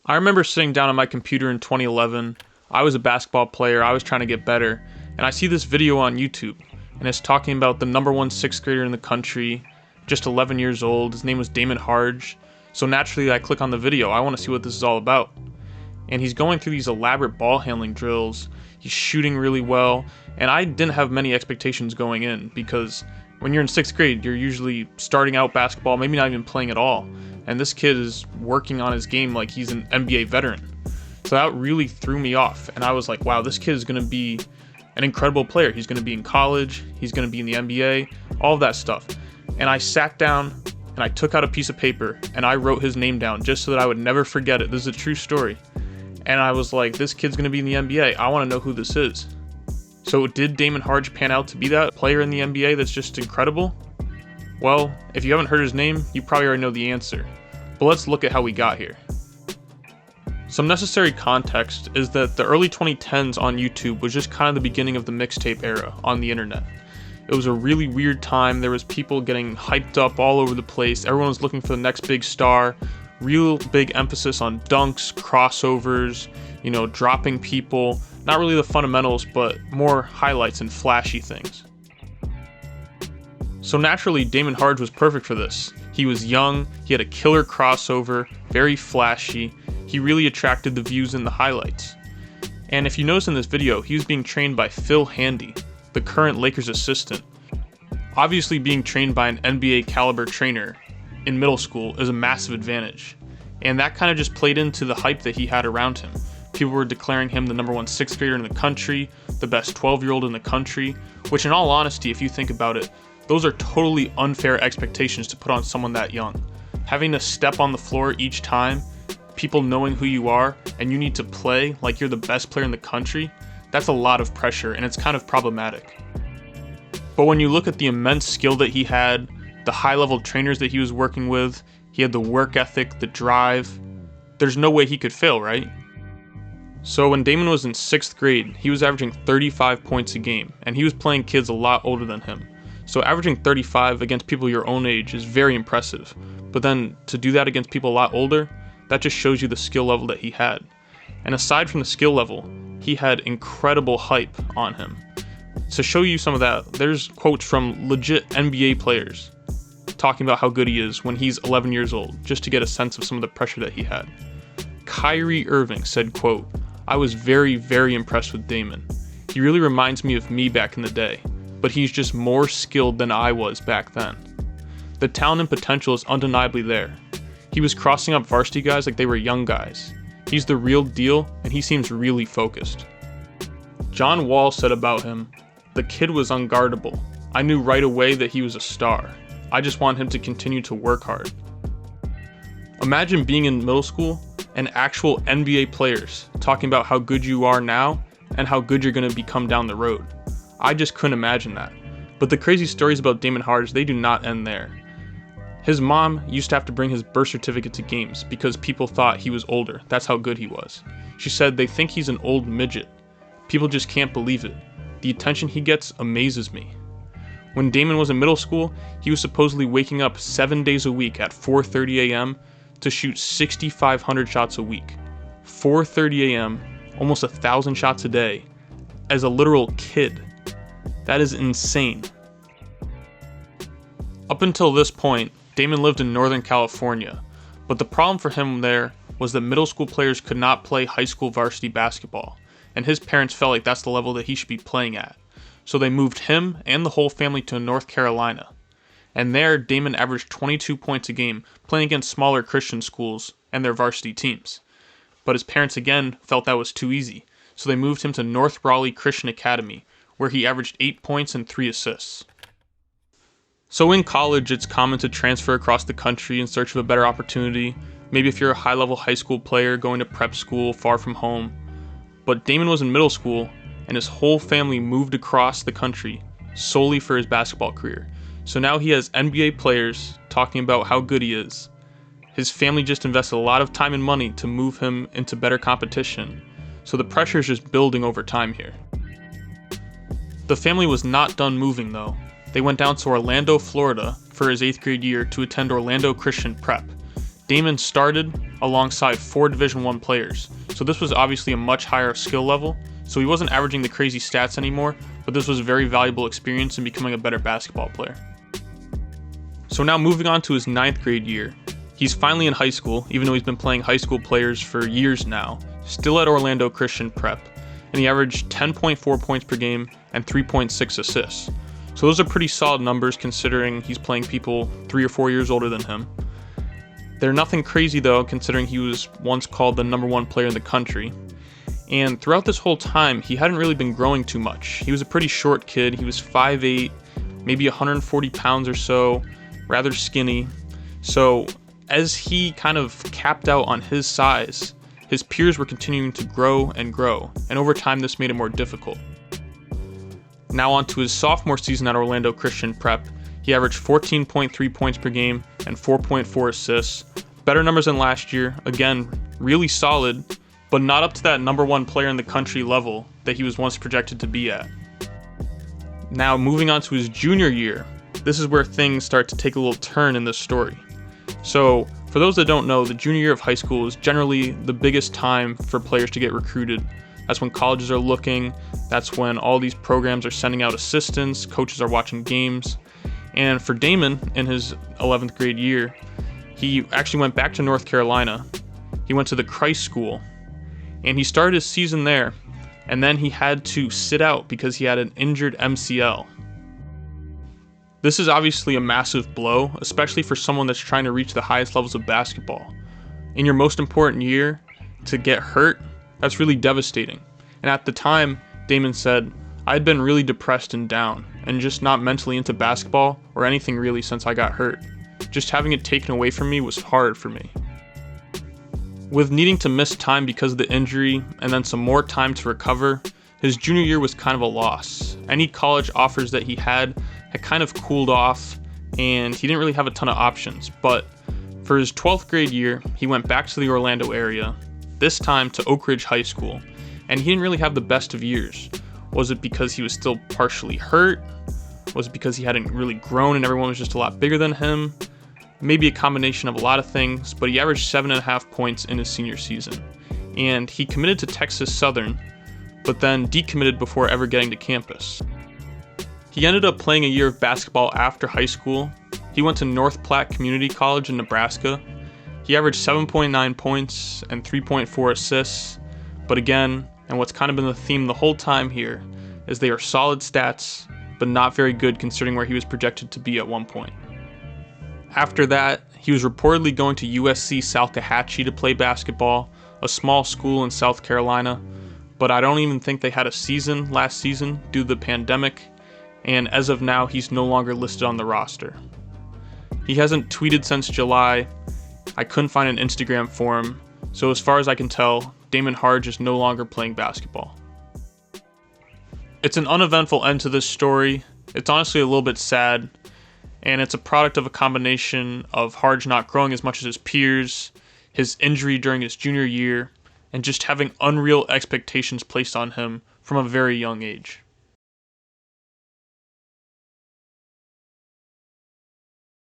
I remember sitting down on my computer in 2011. I was a basketball player, I was trying to get better, and I see this video on YouTube, and it's talking about the number one sixth grader in the country, just 11 years old. His name was Damon Harge. So naturally I click on the video. I want to see what this is all about. And he's going through these elaborate ball handling drills. He's shooting really well, and I didn't have many expectations going in because when you're in sixth grade, you're usually starting out basketball, maybe not even playing at all. And this kid is working on his game like he's an NBA veteran. So that really threw me off. And I was like, wow, this kid is going to be an incredible player. He's going to be in college. He's going to be in the NBA, all of that stuff. And I sat down and I took out a piece of paper and I wrote his name down just so that I would never forget it. This is a true story. And I was like, this kid's going to be in the NBA. I want to know who this is. So did Damon Harge pan out to be that player in the NBA that's just incredible? Well, if you haven't heard his name, you probably already know the answer. But let's look at how we got here. Some necessary context is that the early 2010s on YouTube was just kind of the beginning of the mixtape era on the internet. It was a really weird time. There was people getting hyped up all over the place. Everyone was looking for the next big star. Real big emphasis on dunks, crossovers, dropping people. Not really the fundamentals, but more highlights and flashy things. So naturally, Damon Harge was perfect for this. He was young, he had a killer crossover, very flashy. He really attracted the views in the highlights. And if you notice in this video, he was being trained by Phil Handy, the current Lakers assistant. Obviously, being trained by an NBA caliber trainer in middle school is a massive advantage. And that kind of just played into the hype that he had around him. People were declaring him the number one sixth grader in the country, the best 12-year-old in the country, which in all honesty, if you think about it, those are totally unfair expectations to put on someone that young. Having to step on the floor each time, people knowing who you are, and you need to play like you're the best player in the country, that's a lot of pressure and it's kind of problematic. But when you look at the immense skill that he had, the high-level trainers that he was working with, he had the work ethic, the drive, there's no way he could fail, right? So when Damon was in 6th grade, he was averaging 35 points a game, and he was playing kids a lot older than him. So averaging 35 against people your own age is very impressive. But then to do that against people a lot older, that just shows you the skill level that he had. And aside from the skill level, he had incredible hype on him. To show you some of that, there's quotes from legit NBA players talking about how good he is when he's 11 years old, just to get a sense of some of the pressure that he had. Kyrie Irving said, quote, "I was very, very impressed with Damon. He really reminds me of me back in the day, but he's just more skilled than I was back then. The talent and potential is undeniably there. He was crossing up varsity guys like they were young guys. He's the real deal, and he seems really focused." John Wall said about him, "The kid was unguardable. I knew right away that he was a star. I just want him to continue to work hard." Imagine being in middle school and actual NBA players talking about how good you are now and how good you're going to become down the road. I just couldn't imagine that. But the crazy stories about Damon Harge, they do not end there. His mom used to have to bring his birth certificate to games because people thought he was older. That's how good he was. She said they think he's an old midget. People just can't believe it. The attention he gets amazes me. When Damon was in middle school, he was supposedly waking up 7 days a week at 4:30 a.m. to shoot 6,500 shots a week. 4:30 a.m., almost 1,000 shots a day, as a literal kid. That is insane. Up until this point, Damon lived in Northern California, but the problem for him there was that middle school players could not play high school varsity basketball, and his parents felt like that's the level that he should be playing at. So they moved him and the whole family to North Carolina. And there, Damon averaged 22 points a game, playing against smaller Christian schools and their varsity teams. But his parents again felt that was too easy, so they moved him to North Raleigh Christian Academy, where he averaged 8 points and 3 assists. So in college, it's common to transfer across the country in search of a better opportunity. Maybe if you're a high-level high school player going to prep school far from home. But Damon was in middle school, and his whole family moved across the country solely for his basketball career. So now he has NBA players talking about how good he is. His family just invested a lot of time and money to move him into better competition. So the pressure is just building over time here. The family was not done moving though. They went down to Orlando, Florida for his 8th grade year to attend Orlando Christian Prep. Damon started alongside 4 Division I players, so this was obviously a much higher skill level, so he wasn't averaging the crazy stats anymore, but this was a very valuable experience in becoming a better basketball player. So now moving on to his 9th grade year, he's finally in high school, even though he's been playing high school players for years now, still at Orlando Christian Prep, and he averaged 10.4 points per game and 3.6 assists. So those are pretty solid numbers considering he's playing people 3 or 4 years older than him. They're nothing crazy though, considering he was once called the #1 player in the country. And throughout this whole time, he hadn't really been growing too much. He was a pretty short kid. He was 5'8", maybe 140 pounds or so, rather skinny. So as he kind of capped out on his size, his peers were continuing to grow, and over time this made it more difficult. Now on to his sophomore season at Orlando Christian Prep, he averaged 14.3 points per game and 4.4 assists. Better numbers than last year, again, really solid, but not up to that #1 player in the country level that he was once projected to be at. Now moving on to his junior year, this is where things start to take a little turn in this story. So for those that don't know, the junior year of high school is generally the biggest time for players to get recruited. That's when colleges are looking, that's when all these programs are sending out assistants, coaches are watching games. And for Damon, in his 11th grade year, he actually went back to North Carolina. He went to the Christ School, and he started his season there, and then he had to sit out because he had an injured MCL. This is obviously a massive blow, especially for someone that's trying to reach the highest levels of basketball. In your most important year, to get hurt, that's really devastating. And at the time, Damon said, "I'd been really depressed and down, and just not mentally into basketball or anything really since I got hurt. Just having it taken away from me was hard for me." With needing to miss time because of the injury and then some more time to recover, his junior year was kind of a loss. Any college offers that he had kind of cooled off, and he didn't really have a ton of options. But for his 12th grade year, he went back to the Orlando area, this time to Oak Ridge High School, and he didn't really have the best of years. Was it because he was still partially hurt? Was it because he hadn't really grown and everyone was just a lot bigger than him? Maybe a combination of a lot of things, but he averaged 7.5 points in his senior season. And he committed to Texas Southern, but then decommitted before ever getting to campus. He ended up playing a year of basketball after high school. He went to North Platte Community College in Nebraska. He averaged 7.9 points and 3.4 assists, but again, and what's kind of been the theme the whole time here, is they are solid stats, but not very good considering where he was projected to be at one point. After that, he was reportedly going to USC Salkehatchie to play basketball, a small school in South Carolina, but I don't even think they had a season last season due to the pandemic, and as of now, he's no longer listed on the roster. He hasn't tweeted since July. I couldn't find an Instagram for him, so as far as I can tell, Damon Harge is no longer playing basketball. It's an uneventful end to this story. It's honestly a little bit sad, and it's a product of a combination of Harge not growing as much as his peers, his injury during his junior year, and just having unreal expectations placed on him from a very young age.